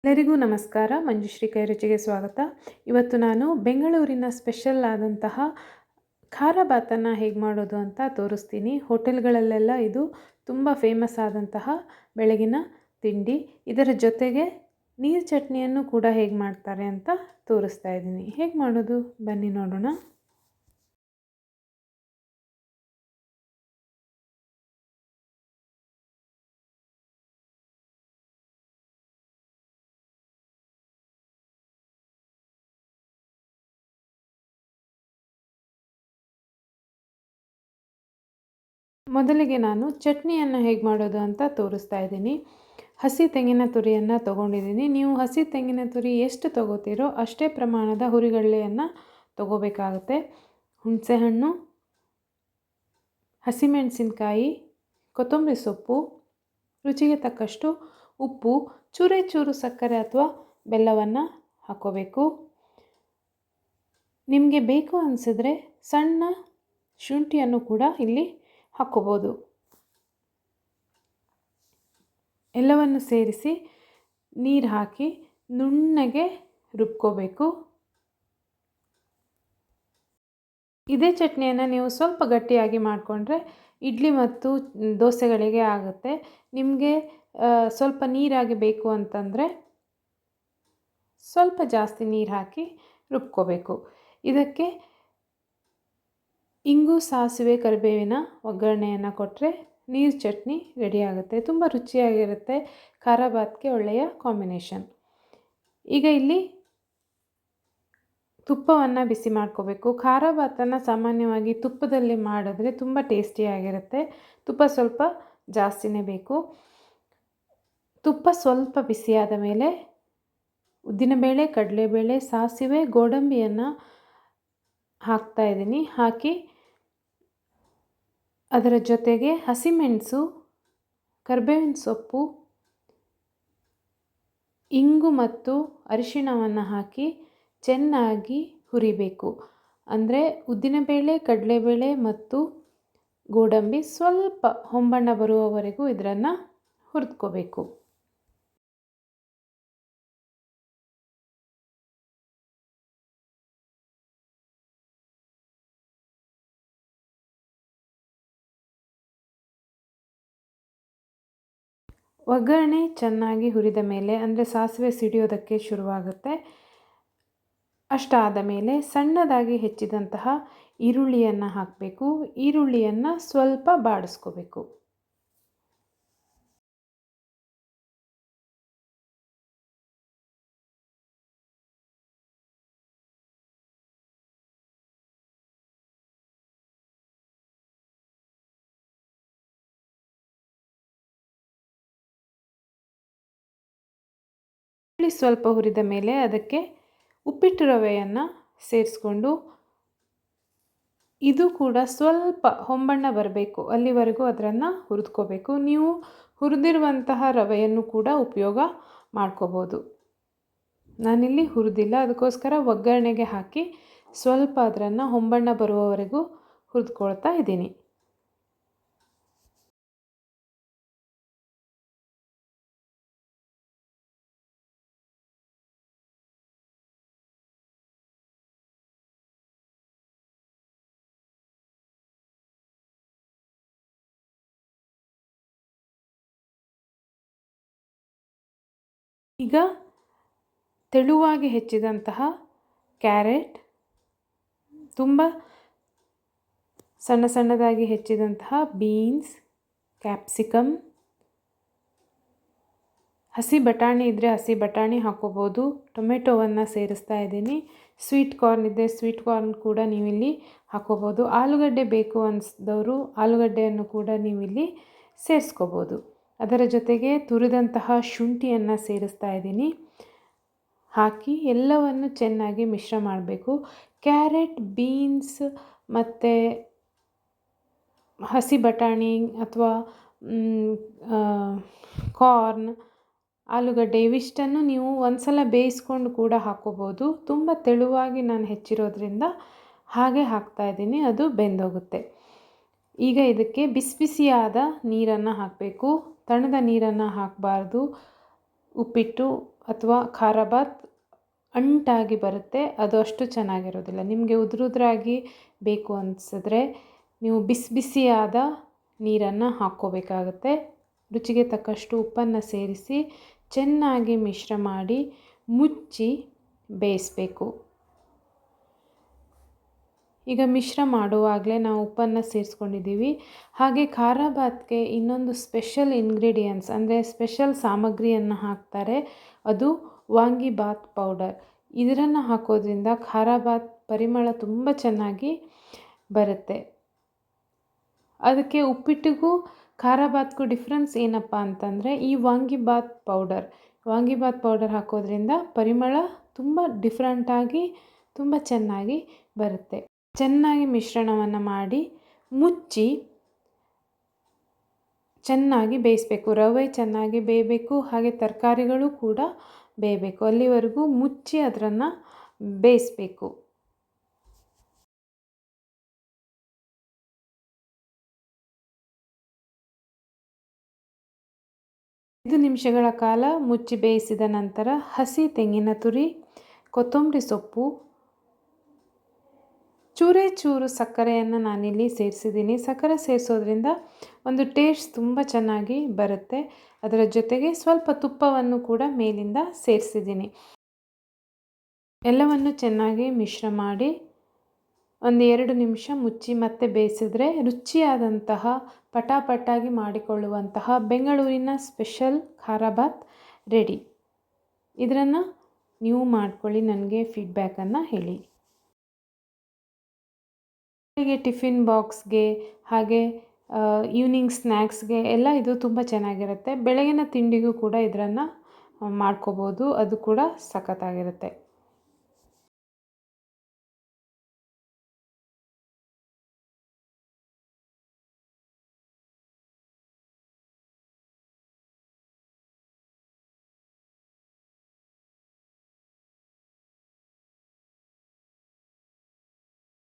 ಎಲ್ಲರಿಗೂ ನಮಸ್ಕಾರ. ಮಂಜುಶ್ರೀ ಕೈ ರುಚಿಗೆ ಸ್ವಾಗತ. ಇವತ್ತು ನಾನು ಬೆಂಗಳೂರಿನ ಸ್ಪೆಷಲ್ ಆದಂತಹ ಖಾರ ಬಾತನ್ನು ಹೇಗೆ ಮಾಡೋದು ಅಂತ ತೋರಿಸ್ತೀನಿ. ಹೋಟೆಲ್ಗಳಲ್ಲೆಲ್ಲ ಇದು ತುಂಬ ಫೇಮಸ್ ಆದಂತಹ ಬೆಳಗಿನ ತಿಂಡಿ. ಇದರ ಜೊತೆಗೆ ನೀರು ಚಟ್ನಿಯನ್ನು ಕೂಡ ಹೇಗೆ ಮಾಡ್ತಾರೆ ಅಂತ ತೋರಿಸ್ತಾ ಇದ್ದೀನಿ. ಹೇಗೆ ಮಾಡೋದು ಬನ್ನಿ ನೋಡೋಣ. ಮೊದಲಿಗೆ ನಾನು ಚಟ್ನಿಯನ್ನು ಹೇಗೆ ಮಾಡೋದು ಅಂತ ತೋರಿಸ್ತಾ ಇದ್ದೀನಿ. ಹಸಿ ತೆಂಗಿನ ತುರಿಯನ್ನು ತೊಗೊಂಡಿದ್ದೀನಿ. ನೀವು ಹಸಿ ತೆಂಗಿನ ತುರಿ ಎಷ್ಟು ತೊಗೋತೀರೋ ಅಷ್ಟೇ ಪ್ರಮಾಣದ ಹುರಿಗಡಲೆಯನ್ನು ತೊಗೋಬೇಕಾಗುತ್ತೆ. ಹುಣಸೆಹಣ್ಣು, ಹಸಿಮೆಣಸಿನಕಾಯಿ, ಕೊತ್ತಂಬರಿ ಸೊಪ್ಪು, ರುಚಿಗೆ ತಕ್ಕಷ್ಟು ಉಪ್ಪು, ಚೂರು ಸಕ್ಕರೆ ಅಥವಾ ಬೆಲ್ಲವನ್ನು ಹಾಕ್ಕೋಬೇಕು. ನಿಮಗೆ ಬೇಕು ಅನಿಸಿದ್ರೆ ಸಣ್ಣ ಶುಂಠಿಯನ್ನು ಕೂಡ ಇಲ್ಲಿ ಹಾಕ್ಕೋಬೋದು. ಎಲ್ಲವನ್ನು ಸೇರಿಸಿ ನೀರು ಹಾಕಿ ನುಣ್ಣಗೆ ರುಬ್ಕೋಬೇಕು. ಇದೇ ಚಟ್ನಿಯನ್ನು ನೀವು ಸ್ವಲ್ಪ ಗಟ್ಟಿಯಾಗಿ ಮಾಡಿಕೊಂಡ್ರೆ ಇಡ್ಲಿ ಮತ್ತು ದೋಸೆಗಳಿಗೆ ಆಗುತ್ತೆ. ನಿಮಗೆ ಸ್ವಲ್ಪ ನೀರಾಗಿ ಬೇಕು ಅಂತಂದರೆ ಸ್ವಲ್ಪ ಜಾಸ್ತಿ ನೀರು ಹಾಕಿ ರುಬ್ಕೋಬೇಕು. ಇದಕ್ಕೆ ಇಂಗು, ಸಾಸಿವೆ, ಕರಿಬೇವಿನ ಒಗ್ಗರಣೆಯನ್ನು ಕೊಟ್ಟರೆ ನೀರು ಚಟ್ನಿ ರೆಡಿ ಆಗುತ್ತೆ. ತುಂಬ ರುಚಿಯಾಗಿರುತ್ತೆ. ಖಾರ ಬಾತ್ಗೆ ಒಳ್ಳೆಯ ಕಾಂಬಿನೇಷನ್. ಈಗ ಇಲ್ಲಿ ತುಪ್ಪವನ್ನು ಬಿಸಿ ಮಾಡ್ಕೋಬೇಕು. ಖಾರ ಬಾತನ್ನು ಸಾಮಾನ್ಯವಾಗಿ ತುಪ್ಪದಲ್ಲಿ ಮಾಡಿದ್ರೆ ತುಂಬ ಟೇಸ್ಟಿಯಾಗಿರುತ್ತೆ. ತುಪ್ಪ ಸ್ವಲ್ಪ ಜಾಸ್ತಿನೇ ಬೇಕು. ತುಪ್ಪ ಸ್ವಲ್ಪ ಬಿಸಿಯಾದ ಮೇಲೆ ಉದ್ದಿನಬೇಳೆ, ಕಡಲೆಬೇಳೆ, ಸಾಸಿವೆ, ಗೋಡಂಬಿಯನ್ನು ಹಾಕ್ತಾಯಿದ್ದೀನಿ. ಹಾಕಿ ಅದರ ಜೊತೆಗೆ ಹಸಿಮೆಣಸು, ಕರಿಬೇವಿನ ಸೊಪ್ಪು, ಇಂಗು ಮತ್ತು ಅರಿಶಿಣವನ್ನು ಹಾಕಿ ಚೆನ್ನಾಗಿ ಹುರಿಬೇಕು. ಅಂದರೆ ಉದ್ದಿನಬೇಳೆ, ಕಡಲೆಬೇಳೆ ಮತ್ತು ಗೋಡಂಬಿ ಸ್ವಲ್ಪ ಹೊಂಬಣ್ಣ ಬರುವವರೆಗೂ ಇದನ್ನು ಹುರಿದ್ಕೋಬೇಕು. ಒಗ್ಗರಣೆ ಚೆನ್ನಾಗಿ ಹುರಿದ ಮೇಲೆ, ಅಂದರೆ ಸಾಸಿವೆ ಸಿಡಿಯೋದಕ್ಕೆ ಶುರುವಾಗುತ್ತೆ. ಅಷ್ಟಾದ ಮೇಲೆ ಸಣ್ಣದಾಗಿ ಹೆಚ್ಚಿದಂತಹ ಈರುಳ್ಳಿಯನ್ನು ಹಾಕಬೇಕು. ಈರುಳ್ಳಿಯನ್ನು ಸ್ವಲ್ಪ ಬಾಡಿಸ್ಕೋಬೇಕು. ಸ್ವಲ್ಪ ಹುರಿದ ಮೇಲೆ ಅದಕ್ಕೆ ಉಪ್ಪಿಟ್ಟು ರವೆಯನ್ನು ಸೇರಿಸ್ಕೊಂಡು ಇದು ಕೂಡ ಸ್ವಲ್ಪ ಹೊಂಬಣ್ಣ ಬರಬೇಕು, ಅಲ್ಲಿವರೆಗೂ ಅದನ್ನು ಹುರಿದ್ಕೋಬೇಕು. ನೀವು ಹುರಿದಿರುವಂತಹ ರವೆಯನ್ನು ಕೂಡ ಉಪಯೋಗ ಮಾಡ್ಕೋಬೋದು. ನಾನಿಲ್ಲಿ ಹುರಿದಿಲ್ಲ, ಅದಕ್ಕೋಸ್ಕರ ಒಗ್ಗರಣೆಗೆ ಹಾಕಿ ಸ್ವಲ್ಪ ಅದನ್ನು ಹೊಂಬಣ್ಣ ಬರುವವರೆಗೂ ಹುರಿದ್ಕೊಳ್ತಾ ಇದ್ದೀನಿ. ಈಗ ತೆಳುವಾಗಿ ಹೆಚ್ಚಿದಂತಹ ಕ್ಯಾರೆಟ್, ತುಂಬ ಸಣ್ಣದಾಗಿ ಹೆಚ್ಚಿದಂತಹ ಬೀನ್ಸ್, ಕ್ಯಾಪ್ಸಿಕಮ್, ಹಸಿ ಬಟಾಣಿ ಇದ್ದರೆ ಹಸಿ ಬಟಾಣಿ ಹಾಕೋಬೋದು. ಟೊಮೆಟೊವನ್ನು ಸೇರಿಸ್ತಾ ಇದ್ದೀನಿ. ಸ್ವೀಟ್ ಕಾರ್ನ್ ಇದ್ದರೆ ಸ್ವೀಟ್ ಕಾರ್ನ್ ಕೂಡ ನೀವಿಲ್ಲಿ ಹಾಕೋಬೋದು. ಆಲೂಗಡ್ಡೆ ಬೇಕು ಅನಿಸಿದವರು ಆಲೂಗಡ್ಡೆಯನ್ನು ಕೂಡ ನೀವಿಲ್ಲಿ ಸೇರಿಸ್ಕೋಬೋದು. ಅದರ ಜೊತೆಗೆ ತುರಿದಂತಹ ಶುಂಠಿಯನ್ನು ಸೇರಿಸ್ತಾ ಇದ್ದೀನಿ. ಹಾಕಿ ಎಲ್ಲವನ್ನು ಚೆನ್ನಾಗಿ ಮಿಶ್ರ ಮಾಡಬೇಕು. ಕ್ಯಾರೆಟ್, ಬೀನ್ಸ್ ಮತ್ತು ಹಸಿ ಬಟಾಣಿ ಅಥವಾ ಕಾರ್ನ್, ಆಲೂಗಡ್ಡೆ ಇವಿಷ್ಟನ್ನು ನೀವು ಒಂದು ಸಲ ಬೇಯಿಸ್ಕೊಂಡು ಕೂಡ ಹಾಕೋಬೋದು. ತುಂಬ ತೆಳುವಾಗಿ ನಾನು ಹೆಚ್ಚಿರೋದ್ರಿಂದ ಹಾಗೆ ಹಾಕ್ತಾಯಿದ್ದೀನಿ, ಅದು ಬೆಂದೋಗುತ್ತೆ. ಈಗ ಇದಕ್ಕೆ ಬಿಸಿಯಾದ ನೀರನ್ನು ಹಾಕಬೇಕು. ತಣ್ಣದ ನೀರನ್ನು ಹಾಕಬಾರ್ದು. ಉಪ್ಪಿಟ್ಟು ಅಥವಾ ಖಾರ ಬಾತ್ ಅಂಟಾಗಿ ಬರುತ್ತೆ, ಅದು ಅಷ್ಟು ಚೆನ್ನಾಗಿರೋದಿಲ್ಲ. ನಿಮಗೆ ಉದುರಾಗಿ ಬೇಕು ಅನಿಸಿದ್ರೆ ನೀವು ಬಿಸಿ ಬಿಸಿಯಾದ ನೀರನ್ನು ಹಾಕ್ಕೋಬೇಕಾಗತ್ತೆ. ರುಚಿಗೆ ತಕ್ಕಷ್ಟು ಉಪ್ಪನ್ನು ಸೇರಿಸಿ ಚೆನ್ನಾಗಿ ಮಿಶ್ರ ಮಾಡಿ ಮುಚ್ಚಿ ಬೇಯಿಸಬೇಕು. ಈಗ ಮಿಶ್ರ ಮಾಡುವಾಗಲೇ ನಾವು ಉಪ್ಪನ್ನು ಸೇರಿಸ್ಕೊಂಡಿದ್ದೀವಿ. ಹಾಗೆ ಖಾರ ಬಾತ್ಗೆ ಇನ್ನೊಂದು ಸ್ಪೆಷಲ್ ಇಂಗ್ರೀಡಿಯೆಂಟ್ಸ್ ಅಂದರೆ ಸ್ಪೆಷಲ್ ಸಾಮಗ್ರಿಯನ್ನು ಹಾಕ್ತಾರೆ, ಅದು ವಾಂಗಿಬಾತ್ ಪೌಡರ್. ಇದನ್ನು ಹಾಕೋದ್ರಿಂದ ಖಾರ ಬಾತ್ ಪರಿಮಳ ತುಂಬ ಚೆನ್ನಾಗಿ ಬರುತ್ತೆ. ಅದಕ್ಕೆ ಉಪ್ಪಿಟ್ಟಿಗೂ ಖಾರ ಬಾತ್ಗೂ ಡಿಫ್ರೆನ್ಸ್ ಏನಪ್ಪ ಅಂತಂದರೆ ಈ ವಾಂಗಿಬಾತ್ ಪೌಡರ್ ಹಾಕೋದ್ರಿಂದ ಪರಿಮಳ ತುಂಬ ಡಿಫ್ರೆಂಟಾಗಿ ತುಂಬ ಚೆನ್ನಾಗಿ ಬರುತ್ತೆ. ಚೆನ್ನಾಗಿ ಮಿಶ್ರಣವನ್ನು ಮಾಡಿ ಮುಚ್ಚಿ ಚೆನ್ನಾಗಿ ಬೇಯಿಸಬೇಕು. ರವೆ ಚೆನ್ನಾಗಿ ಬೇಯಬೇಕು, ಹಾಗೆ ತರಕಾರಿಗಳು ಕೂಡ ಬೇಯಬೇಕು. ಅಲ್ಲಿವರೆಗೂ ಮುಚ್ಚಿ ಅದನ್ನು ಬೇಯಿಸಬೇಕು. 5 ನಿಮಿಷಗಳ ಕಾಲ ಮುಚ್ಚಿ ಬೇಯಿಸಿದ ನಂತರ ಹಸಿ ತೆಂಗಿನ ತುರಿ, ಕೊತ್ತಂಬರಿ ಸೊಪ್ಪು, ಚೂರು ಸಕ್ಕರೆಯನ್ನು ನಾನಿಲ್ಲಿ ಸೇರಿಸಿದ್ದೀನಿ. ಸಕ್ಕರೆ ಸೇರಿಸೋದ್ರಿಂದ ಒಂದು ಟೇಸ್ಟ್ ತುಂಬ ಚೆನ್ನಾಗಿ ಬರುತ್ತೆ. ಅದರ ಜೊತೆಗೆ ಸ್ವಲ್ಪ ತುಪ್ಪವನ್ನು ಕೂಡ ಮೇಲಿಂದ ಸೇರಿಸಿದ್ದೀನಿ. ಎಲ್ಲವನ್ನು ಚೆನ್ನಾಗಿ ಮಿಶ್ರ ಮಾಡಿ ಒಂದು 2 ನಿಮಿಷ ಮುಚ್ಚಿ ಮತ್ತೆ ಬೇಯಿಸಿದ್ರೆ ರುಚಿಯಾದಂತಹ ಪಟಾಪಟ್ಟಾಗಿ ಮಾಡಿಕೊಳ್ಳುವಂತಹ ಬೆಂಗಳೂರಿನ ಸ್ಪೆಷಲ್ ಖಾರ ಬಾತ್ ರೆಡಿ. ಇದನ್ನು ನೀವು ಮಾಡ್ಕೊಳ್ಳಿ, ನನಗೆ ಫೀಡ್ಬ್ಯಾಕನ್ನು ಹೇಳಿ. ಬೆಳಿಗ್ಗೆ ಟಿಫಿನ್ ಬಾಕ್ಸ್ಗೆ ಹಾಗೆ ಈವ್ನಿಂಗ್ ಸ್ನ್ಯಾಕ್ಸ್ಗೆ ಎಲ್ಲ ಇದು ತುಂಬ ಚೆನ್ನಾಗಿರುತ್ತೆ. ಬೆಳಗಿನ ತಿಂಡಿಗೂ ಕೂಡ ಇದನ್ನು ಮಾಡ್ಕೋಬೋದು, ಅದು ಕೂಡ ಸಖತ್ತಾಗಿರುತ್ತೆ.